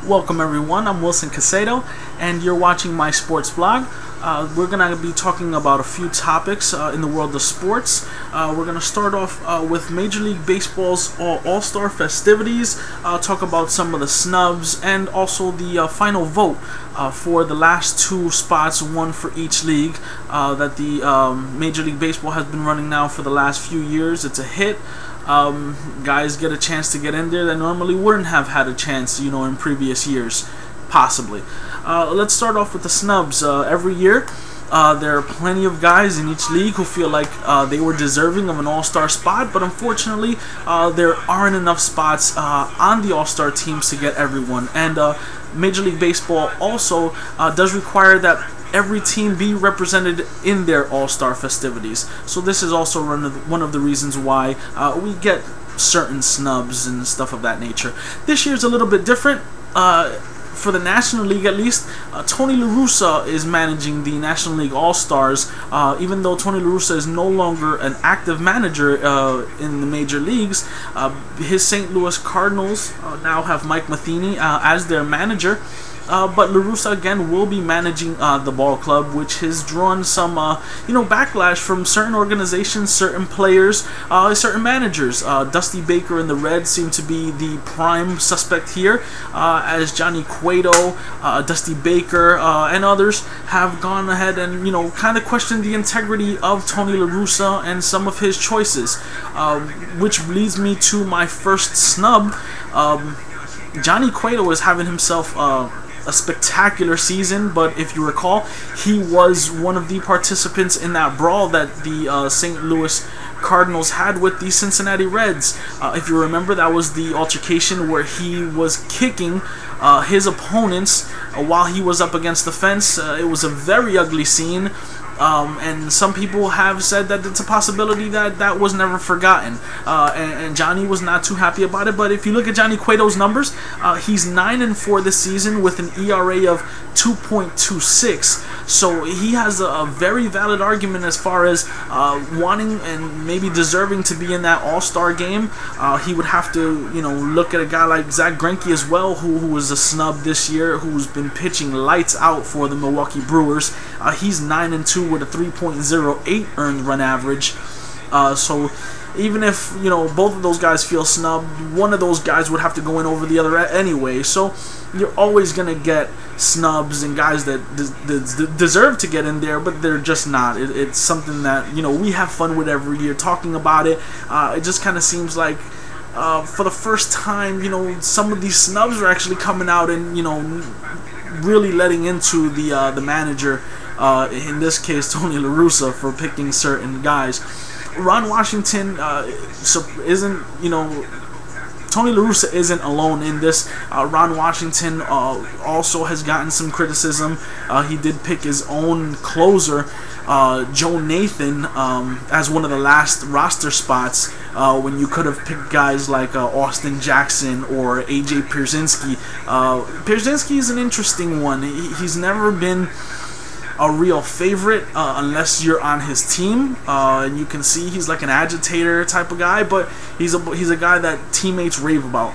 Welcome everyone, I'm Wilson Casedo and you're watching my sports blog. We're going to be talking about a few topics in the world of sports. We're going to start off with Major League Baseball's All-Star festivities, talk about some of the snubs, and also the final vote for the last two spots, one for each league, that the Major League Baseball has been running now for the last few years. It's a hit. Guys get a chance to get in there that normally wouldn't have had a chance, in previous years, possibly. Let's start off with the snubs. Every year, there are plenty of guys in each league who feel like they were deserving of an all-star spot, but unfortunately, there aren't enough spots on the all-star teams to get everyone. And Major League Baseball also does require that every team be represented in their all-star festivities. So this is also one of the reasons why we get certain snubs and stuff of that nature. This year's a little bit different. For the National League, at least, Tony La Russa is managing the National League All-Stars, even though Tony La Russa is no longer an active manager in the major leagues. His St. Louis Cardinals now have Mike Matheny as their manager. But La Russa again will be managing the ball club, which has drawn some, backlash from certain organizations, certain players, certain managers. Dusty Baker and the Reds seem to be the prime suspect here, as Johnny Cueto, Dusty Baker, and others have gone ahead and kind of questioned the integrity of Tony La Russa and some of his choices, which leads me to my first snub. Johnny Cueto is having himself a spectacular season, but if you recall, he was one of the participants in that brawl that the St. Louis Cardinals had with the Cincinnati Reds. If you remember, that was the altercation where he was kicking his opponents while he was up against the fence. It was a very ugly scene. And some people have said that it's a possibility that was never forgotten, and Johnny was not too happy about it. But if you look at Johnny Cueto's numbers, he's 9-4 this season with an ERA of 2.26. So he has a very valid argument as far as wanting and maybe deserving to be in that All-Star game. He would have to, look at a guy like Zach Greinke as well, who was a snub this year, who's been pitching lights out for the Milwaukee Brewers. He's 9-2 with a 3.08 earned run average. So even if both of those guys feel snubbed, one of those guys would have to go in over the other anyway. So you're always gonna get snubs and guys that deserve to get in there, but they're just not. It's something that we have fun with every year talking about it. It just kind of seems like for the first time, some of these snubs are actually coming out and really letting into the manager. In this case, Tony La Russa, for picking certain guys. Ron Washington isn't, Tony La Russa isn't alone in this. Ron Washington also has gotten some criticism. He did pick his own closer, Joe Nathan, as one of the last roster spots when you could have picked guys like Austin Jackson or AJ Pierzynski. Pierzynski is an interesting one. He's never been a real favorite unless you're on his team, and you can see he's like an agitator type of guy, but he's a guy that teammates rave about.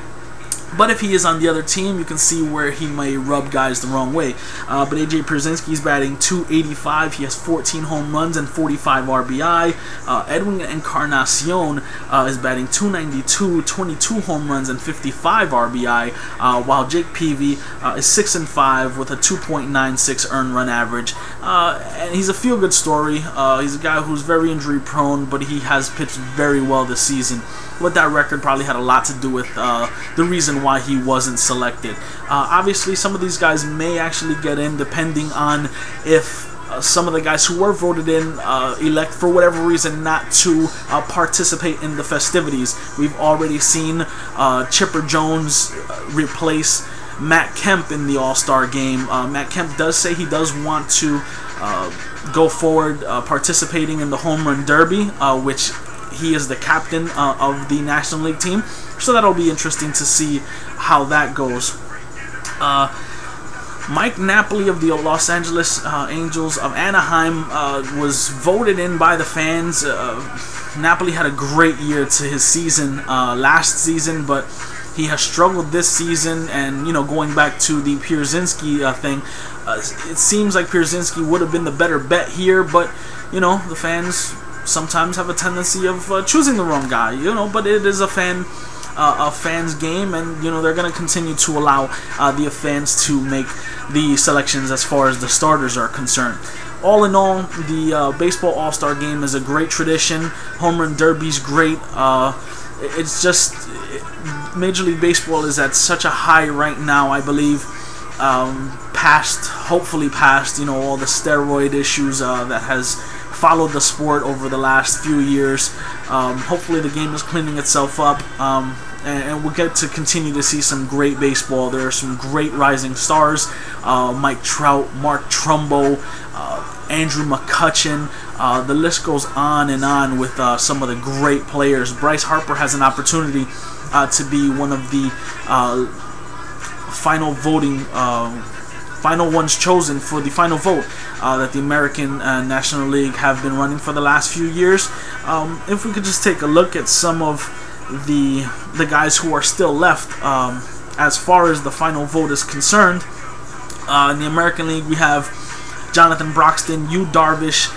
But if he is on the other team, you can see where he may rub guys the wrong way. But AJ Pierzynski is batting .285. He has 14 home runs and 45 RBI. Edwin Encarnacion is batting .292, 22 home runs and 55 RBI. While Jake Peavy is 6-5 with a 2.96 earned run average. And he's a feel-good story. He's a guy who's very injury-prone, but he has pitched very well this season. But that record probably had a lot to do with the reason why he wasn't selected. Obviously, some of these guys may actually get in depending on if some of the guys who were voted in elect for whatever reason not to participate in the festivities. We've already seen Chipper Jones replace Matt Kemp in the All-Star game. Matt Kemp does say he does want to go forward participating in the Home Run Derby, which he is the captain of the National League team, so that'll be interesting to see how that goes. Mike Napoli of the Los Angeles Angels of Anaheim was voted in by the fans. Napoli had a great year to his season last season, but He has struggled this season, and going back to the Pierzynski thing, it seems like Pierzynski would have been the better bet here, but the fans sometimes have a tendency of choosing the wrong guy, but it is a fan's game, and they're going to continue to allow the fans to make the selections as far as the starters are concerned. All in all, the baseball All-Star Game is a great tradition. Home Run Derby's great. It's just Major League Baseball is at such a high right now, I believe, hopefully past all the steroid issues that has followed the sport over the last few years. Hopefully the game is cleaning itself up, and we'll get to continue to see some great baseball. There are some great rising stars: Mike Trout, Mark Trumbo, Andrew McCutchen. The list goes on and on with some of the great players. Bryce Harper has an opportunity to be one of the final ones chosen for the final vote that the American National League have been running for the last few years. If we could just take a look at some of the guys who are still left as far as the final vote is concerned. In the American League, we have Jonathan Broxton, Yu Darvish,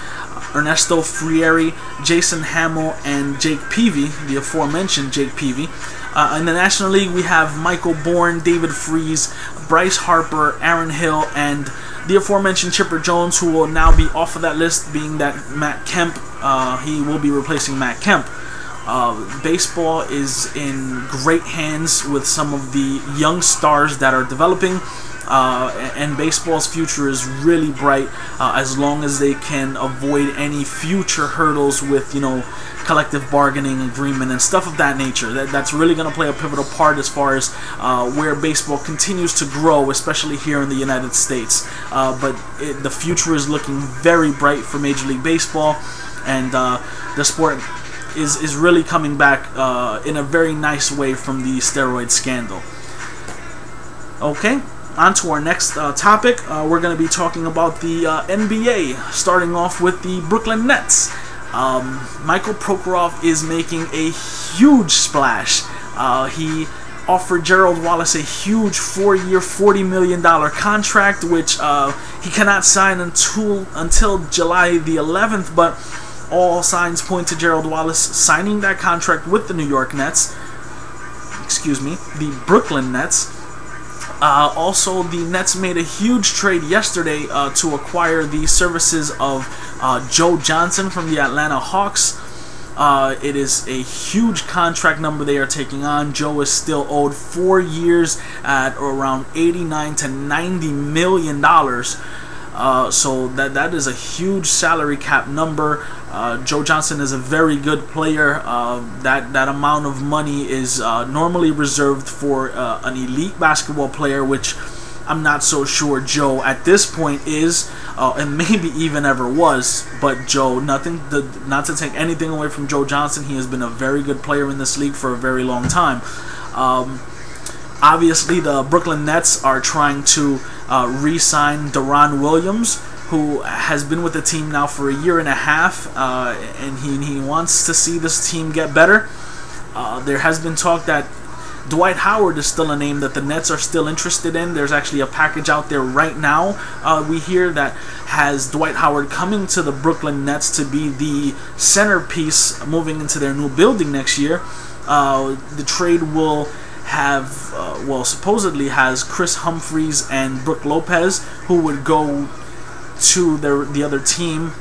Ernesto Frieri, Jason Hamill, and Jake Peavy, the aforementioned Jake Peavy. In the National League, we have Michael Bourne, David Freese, Bryce Harper, Aaron Hill, and the aforementioned Chipper Jones, who will now be off of that list, being that Matt Kemp, he will be replacing Matt Kemp. Baseball is in great hands with some of the young stars that are developing. And baseball's future is really bright as long as they can avoid any future hurdles with collective bargaining agreement and stuff of that nature. That's really going to play a pivotal part as far as where baseball continues to grow, especially here in the United States. But the future is looking very bright for Major League Baseball, and the sport is really coming back in a very nice way from the steroid scandal. Okay. On to our next topic. We're going to be talking about the NBA, starting off with the Brooklyn Nets. Michael Prokhorov is making a huge splash. He offered Gerald Wallace a huge 4-year, $40 million contract, which he cannot sign until July the 11th, but all signs point to Gerald Wallace signing that contract with the the Brooklyn Nets. Also, the Nets made a huge trade yesterday to acquire the services of Joe Johnson from the Atlanta Hawks. It is a huge contract number they are taking on. Joe is still owed 4 years at around $89 to $90 million. So that is a huge salary cap number. Joe Johnson is a very good player. That amount of money is normally reserved for an elite basketball player, which I'm not so sure Joe at this point is, and maybe even ever was. But Joe, not to take anything away from Joe Johnson, he has been a very good player in this league for a very long time. Obviously, the Brooklyn Nets are trying to re-sign Deron Williams, who has been with the team now for a year and a half, and he wants to see this team get better. There has been talk that Dwight Howard is still a name that the Nets are still interested in. There's actually a package out there right now, we hear, that has Dwight Howard coming to the Brooklyn Nets to be the centerpiece moving into their new building next year. The trade will have, supposedly has Chris Humphries and Brook Lopez, who would go to the other team,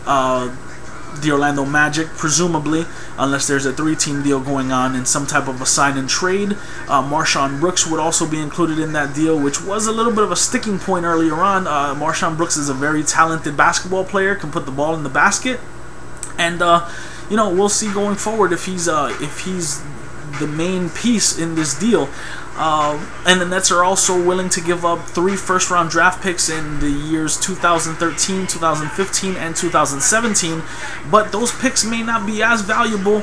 the Orlando Magic, presumably, unless there's a 3-team deal going on in some type of a sign and trade. Marshawn Brooks would also be included in that deal, which was a little bit of a sticking point earlier on. Marshawn Brooks is a very talented basketball player, can put the ball in the basket, and we'll see going forward if he's the main piece in this deal. And the Nets are also willing to give up 3 first-round draft picks in the years 2013, 2015, and 2017, but those picks may not be as valuable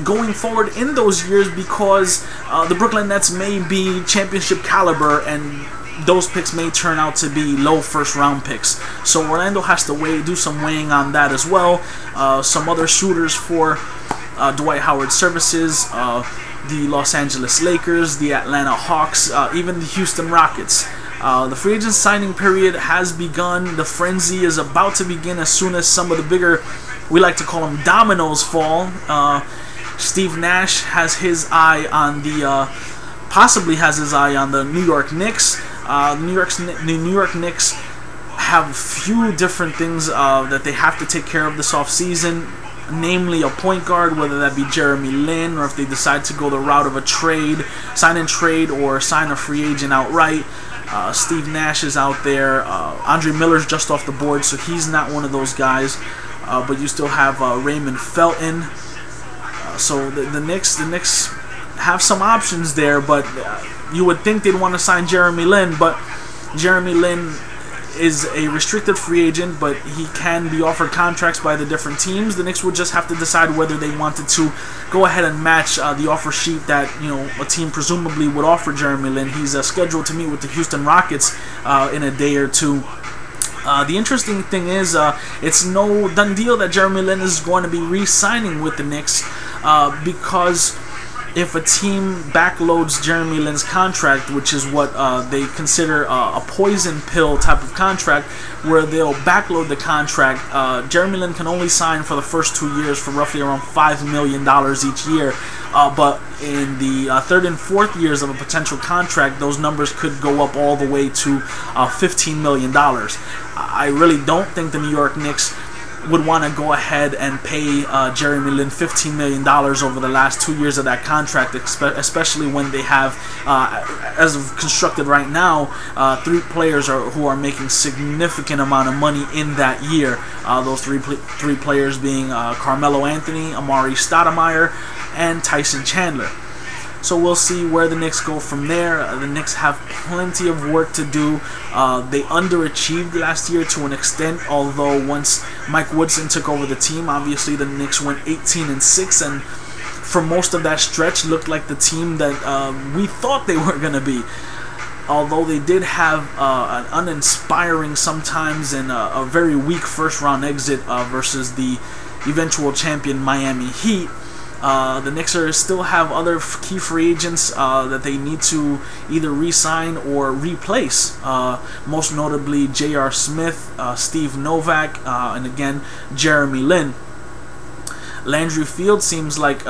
going forward in those years because the Brooklyn Nets may be championship caliber, and those picks may turn out to be low first-round picks. So Orlando has to do some weighing on that as well. Some other suitors for Dwight Howard's services: the Los Angeles Lakers, the Atlanta Hawks, even the Houston Rockets. The free agent signing period has begun. The frenzy is about to begin as soon as some of the bigger, we like to call them dominoes, fall. Steve Nash has his eye on the, possibly has his eye on the New York Knicks. The New York Knicks have a few different things that they have to take care of this offseason, namely a point guard, whether that be Jeremy Lin, or if they decide to go the route of a trade, sign and trade, or sign a free agent outright. Steve Nash is out there. Andre Miller's just off the board, so he's not one of those guys. But you still have Raymond Felton. So the Knicks have some options there, but you would think they'd want to sign Jeremy Lin, but Jeremy Lin is a restricted free agent, but he can be offered contracts by the different teams. The Knicks would just have to decide whether they wanted to go ahead and match the offer sheet that a team presumably would offer Jeremy Lin. He's scheduled to meet with the Houston Rockets in a day or two. The interesting thing is, it's no done deal that Jeremy Lin is going to be re-signing with the Knicks, because if a team backloads Jeremy Lin's contract, which is what they consider a poison pill type of contract, where they'll backload the contract, Jeremy Lin can only sign for the first 2 years for roughly around $5 million each year. But in the third and fourth years of a potential contract, those numbers could go up all the way to $15 million. I really don't think the New York Knicks would want to go ahead and pay Jeremy Lin $15 million over the last 2 years of that contract, especially when they have, as of constructed right now, 3 players who are making significant amount of money in that year. Those three players being Carmelo Anthony, Amari Stoudemire, and Tyson Chandler. So we'll see where the Knicks go from there. The Knicks have plenty of work to do. They underachieved last year to an extent, although once Mike Woodson took over the team, obviously the Knicks went 18-6, and for most of that stretch looked like the team that we thought they were going to be. Although they did have an uninspiring sometimes and a very weak first-round exit versus the eventual champion Miami Heat. The Knicks still have other key free agents that they need to either re-sign or replace. Most notably J.R. Smith, Steve Novak, and again Jeremy Lin. Landry Fields seems like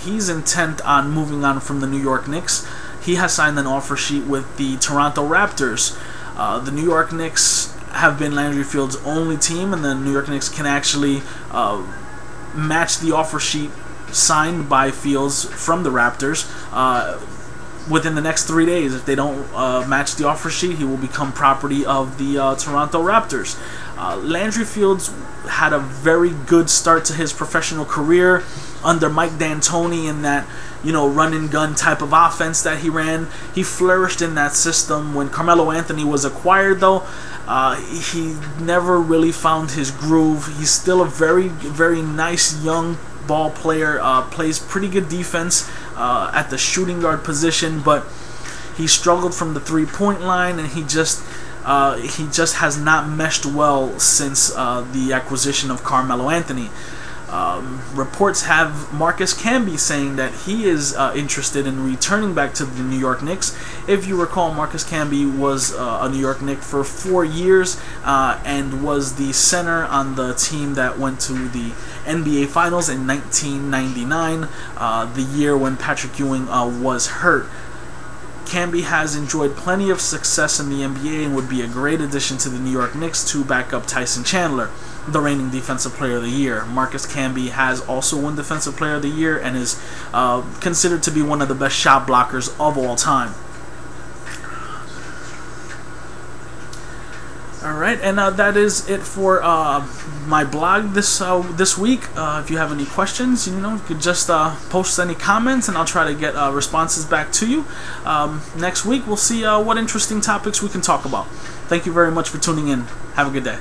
he's intent on moving on from the New York Knicks. He has signed an offer sheet with the Toronto Raptors. The New York Knicks have been Landry Fields' only team, and the New York Knicks can actually match the offer sheet signed by Fields from the Raptors within the next 3 days. If they don't match the offer sheet, he will become property of the Toronto Raptors. Landry Fields had a very good start to his professional career under Mike D'Antoni in that run and gun type of offense that he ran. He flourished in that system. When Carmelo Anthony was acquired, though, he never really found his groove. He's still a very, very nice young ball player, plays pretty good defense at the shooting guard position, but he struggled from the three-point line, and he just has not meshed well since the acquisition of Carmelo Anthony. Reports have Marcus Camby saying that he is interested in returning back to the New York Knicks. If you recall, Marcus Camby was a New York Knick for 4 years and was the center on the team that went to the NBA Finals in 1999, the year when Patrick Ewing was hurt. Camby has enjoyed plenty of success in the NBA and would be a great addition to the New York Knicks to back up Tyson Chandler, the reigning Defensive Player of the Year. Marcus Camby has also won Defensive Player of the Year and is considered to be one of the best shot blockers of all time. Alright, and that is it for my blog this week. If you have any questions, you could just post any comments, and I'll try to get responses back to you. Next week, we'll see what interesting topics we can talk about. Thank you very much for tuning in. Have a good day.